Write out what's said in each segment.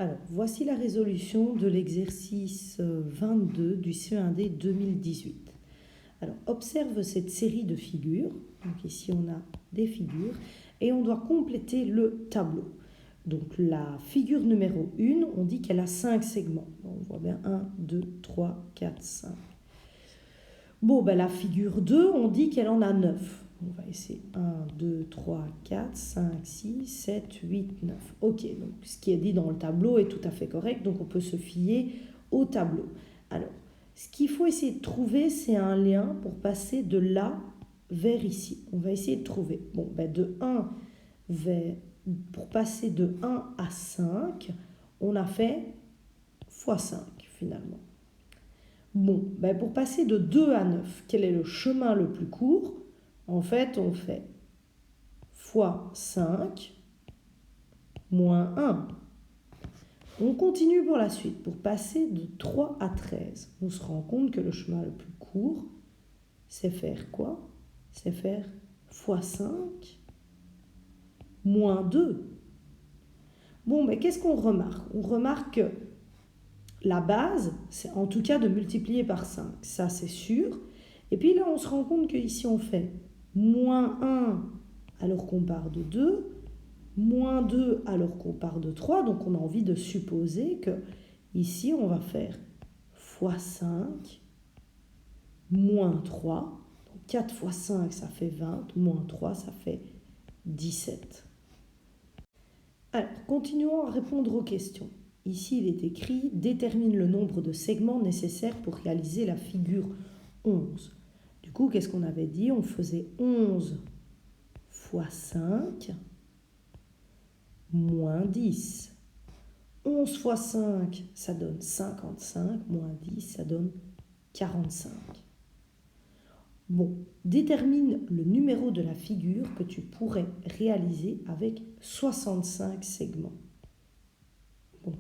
Alors, voici la résolution de l'exercice 22 du CE1D 2018. Alors, observe cette série de figures. Donc ici, on a des figures et on doit compléter le tableau. Donc, la figure numéro 1, on dit qu'elle a 5 segments. On voit bien 1, 2, 3, 4, 5. Bon, la figure 2, on dit qu'elle en a 9. On va essayer 1, 2, 3, 4, 5, 6, 7, 8, 9. Ok, donc ce qui est dit dans le tableau est tout à fait correct, donc on peut se fier au tableau. Alors, ce qu'il faut essayer de trouver, c'est un lien pour passer de là vers ici. On va essayer de trouver. Bon, de 1 vers, pour passer de 1 à 5, on a fait x 5 finalement. Bon, pour passer de 2 à 9, quel est le chemin le plus court? En fait, on fait fois 5 moins 1. On continue pour la suite. Pour passer de 3 à 13, on se rend compte que le chemin le plus court, c'est faire quoi? C'est faire fois 5 moins 2. Bon, qu'est-ce qu'on remarque? On remarque que la base, c'est en tout cas de multiplier par 5. Ça, c'est sûr. Et puis là, on se rend compte qu'ici, on fait moins 1 alors qu'on part de 2, moins 2 alors qu'on part de 3. Donc, on a envie de supposer que ici, on va faire fois 5, moins 3. Donc, 4 fois 5, ça fait 20. Moins 3, ça fait 17. Alors, continuons à répondre aux questions. Ici, il est écrit « Détermine le nombre de segments nécessaires pour réaliser la figure 11 ». Du coup, qu'est-ce qu'on avait dit? On faisait 11 fois 5 moins 10. 11 fois 5, ça donne 55, moins 10, ça donne 45. Bon, détermine le numéro de la figure que tu pourrais réaliser avec 65 segments. Bon,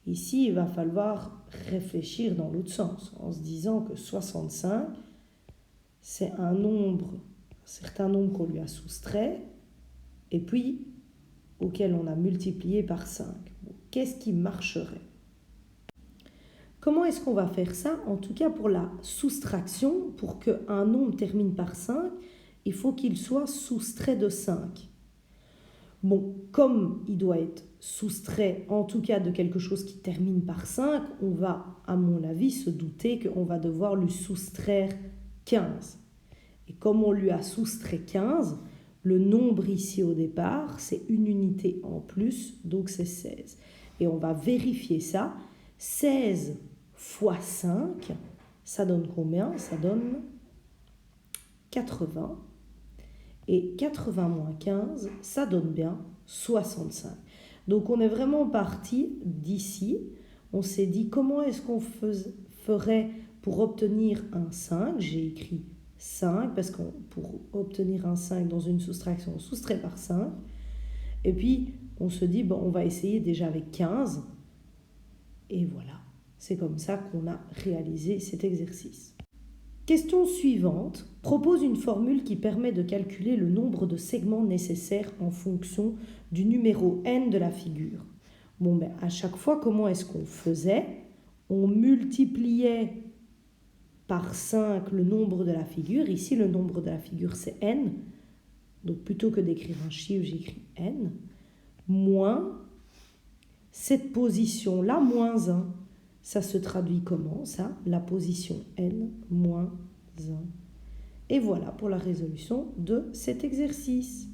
ici, il va falloir réfléchir dans l'autre sens, en se disant que 65, c'est un certain nombre qu'on lui a soustrait, et puis auquel on a multiplié par 5. Bon, qu'est-ce qui marcherait? Comment est-ce qu'on va faire ça? En tout cas, pour la soustraction, pour qu'un nombre termine par 5, il faut qu'il soit soustrait de 5. Bon, comme il doit être soustrait, en tout cas de quelque chose qui termine par 5, on va, à mon avis, se douter qu'on va devoir lui soustraire 15. Et comme on lui a soustrait 15, le nombre ici au départ, c'est une unité en plus, donc c'est 16. Et on va vérifier ça. 16 fois 5, ça donne combien? Ça donne 80. Et 80 moins 15, ça donne bien 65. Donc on est vraiment parti d'ici. On s'est dit comment est-ce qu'on ferait pour obtenir un 5. J'ai écrit 5 parce que pour obtenir un 5 dans une soustraction, on soustrait par 5. Et puis on se dit, on va essayer déjà avec 15. Et voilà, c'est comme ça qu'on a réalisé cet exercice. Question suivante, propose une formule qui permet de calculer le nombre de segments nécessaires en fonction du numéro n de la figure. Bon, à chaque fois, comment est-ce qu'on faisait? On multipliait par 5 le nombre de la figure. Ici, le nombre de la figure, c'est n. Donc, plutôt que d'écrire un chiffre, j'écris n. Moins cette position-là, moins 1. Ça se traduit comment, ça? La position n moins 1. Et voilà pour la résolution de cet exercice.